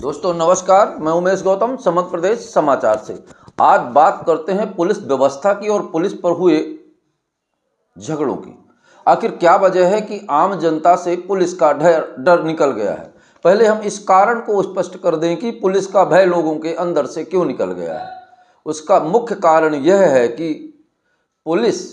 दोस्तों नमस्कार, मैं उमेश गौतम समग्र प्रदेश समाचार से। आज बात करते हैं पुलिस व्यवस्था की और पुलिस पर हुए झगड़ों की। आखिर क्या वजह है कि आम जनता से पुलिस का डर निकल गया है। पहले हम इस कारण को स्पष्ट कर दें कि पुलिस का भय लोगों के अंदर से क्यों निकल गया है। उसका मुख्य कारण यह है कि पुलिस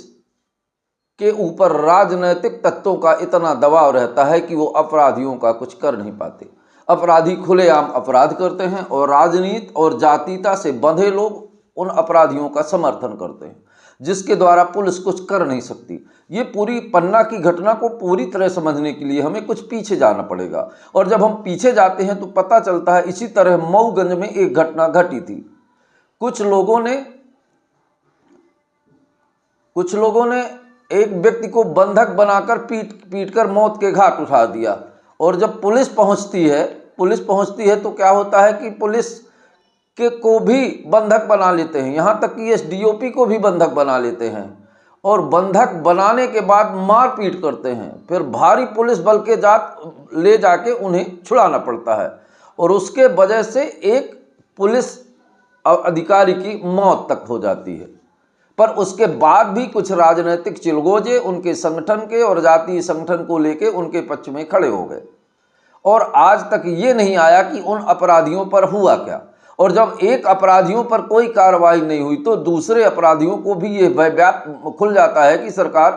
के ऊपर राजनीतिक तत्वों का इतना दबाव रहता है कि वो अपराधियों का कुछ कर नहीं पाते। अपराधी खुलेआम अपराध करते हैं और राजनीति और जातीयता से बंधे लोग उन अपराधियों का समर्थन करते हैं, जिसके द्वारा पुलिस कुछ कर नहीं सकती। ये पूरी पन्ना की घटना को पूरी तरह समझने के लिए हमें कुछ पीछे जाना पड़ेगा, और जब हम पीछे जाते हैं तो पता चलता है इसी तरह मऊगंज में एक घटना घटी थी। कुछ लोगों ने एक व्यक्ति को बंधक बनाकर पीट कर मौत के घाट उठा दिया। और जब पुलिस पहुंचती है तो क्या होता है कि पुलिस को भी बंधक बना लेते हैं, यहाँ तक कि एसडीओपी को भी बंधक बना लेते हैं और बंधक बनाने के बाद मारपीट करते हैं। फिर भारी पुलिस बल के ले जाके उन्हें छुड़ाना पड़ता है और उसके वजह से एक पुलिस अधिकारी की मौत तक हो जाती है। पर उसके बाद भी कुछ राजनीतिक चिलगोजे उनके संगठन के और जातीय संगठन को लेके उनके पक्ष में खड़े हो गए, और आज तक ये नहीं आया कि उन अपराधियों पर हुआ क्या। और जब एक अपराधियों पर कोई कार्रवाई नहीं हुई तो दूसरे अपराधियों को भी ये भय खुल जाता है कि सरकार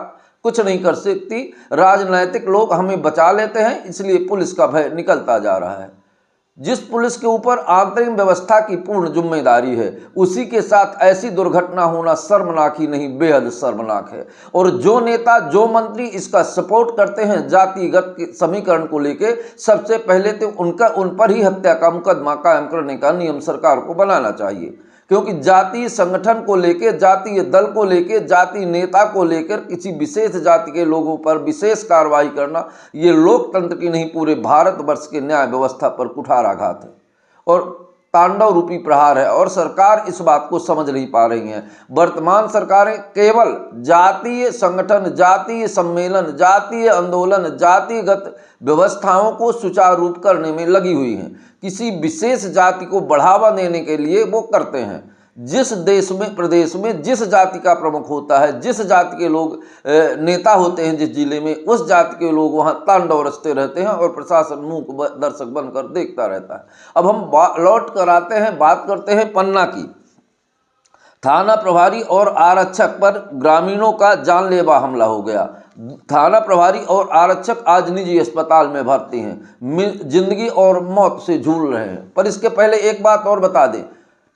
कुछ नहीं कर सकती, राजनीतिक लोग हमें बचा लेते हैं, इसलिए पुलिस का भय निकलता जा रहा है। जिस पुलिस के ऊपर आंतरिक व्यवस्था की पूर्ण जिम्मेदारी है, उसी के साथ ऐसी दुर्घटना होना शर्मनाक ही नहीं बेहद शर्मनाक है। और जो नेता जो मंत्री इसका सपोर्ट करते हैं जातिगत समीकरण को लेके, सबसे पहले तो उन पर ही हत्या का मुकदमा कायम करने का नियम सरकार को बनाना चाहिए, क्योंकि जातीय संगठन को लेकर, जातीय दल को लेकर, जातीय नेता को लेकर किसी विशेष जाति के लोगों पर विशेष कार्रवाई करना ये लोकतंत्र की नहीं पूरे भारतवर्ष के न्याय व्यवस्था पर कुठाराघात है और तांडव रूपी प्रहार है। और सरकार इस बात को समझ नहीं पा रही है। वर्तमान सरकारें केवल जातीय संगठन, जातीय सम्मेलन, जातीय आंदोलन, जातिगत व्यवस्थाओं को सुचारू रूप करने में लगी हुई हैं। किसी विशेष जाति को बढ़ावा देने के लिए वो करते हैं। जिस देश में, प्रदेश में जिस जाति का प्रमुख होता है, जिस जाति के लोग नेता होते हैं, जिस जिले में, उस जाति के लोग वहाँ तांडव रचते रहते हैं और प्रशासन मूक दर्शक बनकर देखता रहता है। अब हम लौट कर आते हैं, बात करते हैं पन्ना की। थाना प्रभारी और आरक्षक पर ग्रामीणों का जानलेवा हमला हो गया। थाना प्रभारी और आरक्षक आज निजी अस्पताल में भर्ती हैं, जिंदगी और मौत से जूझ रहे हैं। पर इसके पहले एक बात और बता दें,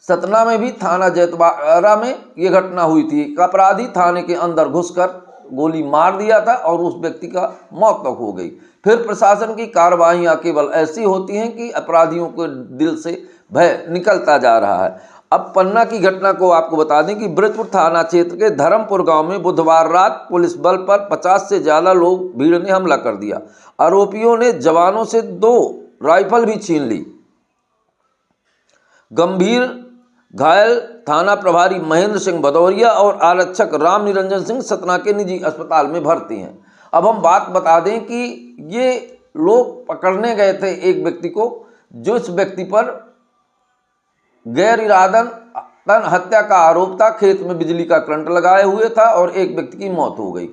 सतना में भी थाना जैतबाड़ा में ये घटना हुई थी। एक अपराधी थाने के अंदर घुसकर गोली मार दिया था और उस व्यक्ति का मौत तक हो गई। फिर प्रशासन की कार्रवाइयाँ केवल ऐसी होती हैं कि अपराधियों के दिल से भय निकलता जा रहा है। अब पन्ना की घटना को आपको बता दें कि ब्रजपुर थाना क्षेत्र के धर्मपुर गांव में बुधवार रात पुलिस बल पर 50 से ज़्यादा भीड़ ने हमला कर दिया। आरोपियों ने जवानों से 2 राइफल भी छीन ली। गंभीर घायल थाना प्रभारी महेंद्र सिंह भदौरिया और आरक्षक राम निरंजन सिंह सतना के निजी अस्पताल में भर्ती हैं। अब हम बात बता दें कि ये लोग पकड़ने गए थे एक व्यक्ति को, जो इस व्यक्ति पर गैर इरादतन हत्या का आरोप था। खेत में बिजली का करंट लगाए हुए था और एक व्यक्ति की मौत हो गई।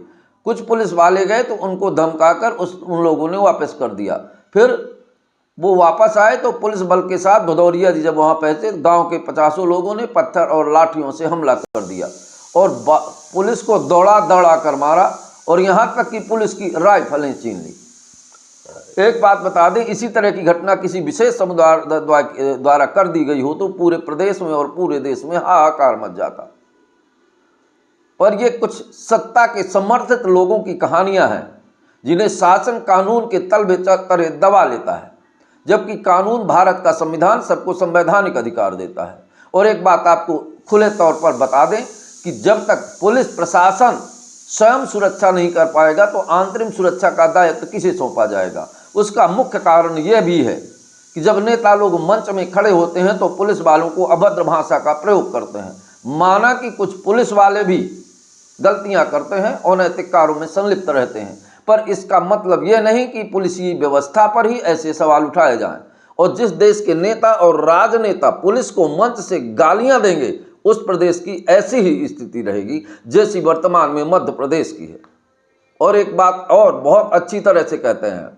कुछ पुलिस वाले गए तो उनको धमकाकर उन लोगों ने वापस कर दिया। फिर वो वापस आए तो पुलिस बल के साथ भदौरिया जी जब वहाँ पहुंचे, गांव के 50 लोगों ने पत्थर और लाठियों से हमला कर दिया और पुलिस को दौड़ा कर मारा और यहाँ तक कि पुलिस की राइफलें छीन ली। एक बात बता दें, इसी तरह की घटना किसी विशेष समुदाय द्वारा कर दी गई हो तो पूरे प्रदेश में और पूरे देश में हाहाकार मच जाता। पर ये कुछ सत्ता के समर्थित लोगों की कहानियां हैं, जिन्हें शासन कानून के तलबे तले दबा लेता है, जबकि कानून, भारत का संविधान सबको संवैधानिक अधिकार देता है। और एक बात आपको खुले तौर पर बता दें कि जब तक पुलिस प्रशासन स्वयं सुरक्षा नहीं कर पाएगा तो आंतरिक सुरक्षा का दायित्व किसे सौंपा जाएगा। उसका मुख्य कारण यह भी है कि जब नेता लोग मंच में खड़े होते हैं तो पुलिस वालों को अभद्र भाषा का प्रयोग करते हैं। माना कि कुछ पुलिस वाले भी गलतियां करते हैं, अनैतिक कार्यों में संलिप्त रहते हैं, पर इसका मतलब यह नहीं कि पुलिस व्यवस्था पर ही ऐसे सवाल उठाए जाएं। और जिस देश के नेता और राजनेता पुलिस को मंच से गालियां देंगे, उस प्रदेश की ऐसी ही स्थिति रहेगी जैसी वर्तमान में मध्य प्रदेश की है। और एक बात और बहुत अच्छी तरह से कहते हैं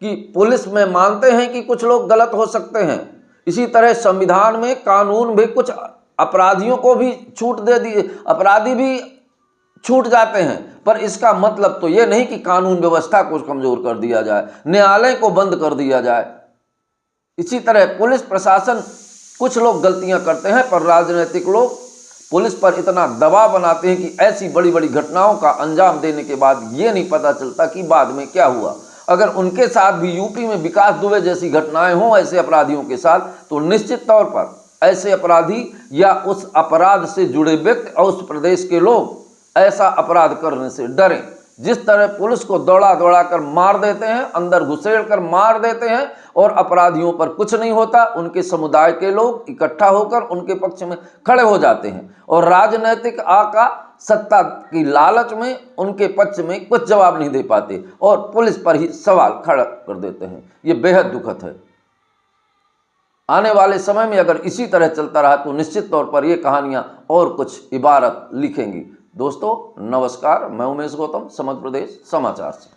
कि पुलिस में मानते हैं कि कुछ लोग गलत हो सकते हैं, इसी तरह संविधान में कानून भी कुछ अपराधियों को भी छूट दे दी, अपराधी भी छूट जाते हैं, पर इसका मतलब तो ये नहीं कि कानून व्यवस्था को कमजोर कर दिया जाए, न्यायालय को बंद कर दिया जाए। इसी तरह पुलिस प्रशासन, कुछ लोग गलतियां करते हैं पर राजनीतिक लोग पुलिस पर इतना दबाव बनाते हैं कि ऐसी बड़ी बड़ी घटनाओं का अंजाम देने के बाद ये नहीं पता चलता कि बाद में क्या हुआ। अगर उनके साथ भी यूपी में विकास दुबे जैसी घटनाएं हों ऐसे अपराधियों के साथ, तो निश्चित तौर पर ऐसे अपराधी या उस अपराध से जुड़े व्यक्ति और उस प्रदेश के लोग ऐसा अपराध करने से डरें। जिस तरह पुलिस को दौड़ा दौड़ा कर मार देते हैं, अंदर घुसेड़ कर मार देते हैं और अपराधियों पर कुछ नहीं होता, उनके समुदाय के लोग इकट्ठा होकर उनके पक्ष में खड़े हो जाते हैं और राजनीतिक आका सत्ता की लालच में उनके पक्ष में कुछ जवाब नहीं दे पाते और पुलिस पर ही सवाल खड़ा कर देते हैं। ये बेहद दुखद है। आने वाले समय में अगर इसी तरह चलता रहा तो निश्चित तौर पर ये कहानियां और कुछ इबारत लिखेंगी। दोस्तों नमस्कार, मैं उमेश गौतम, समग्र प्रदेश समाचार से।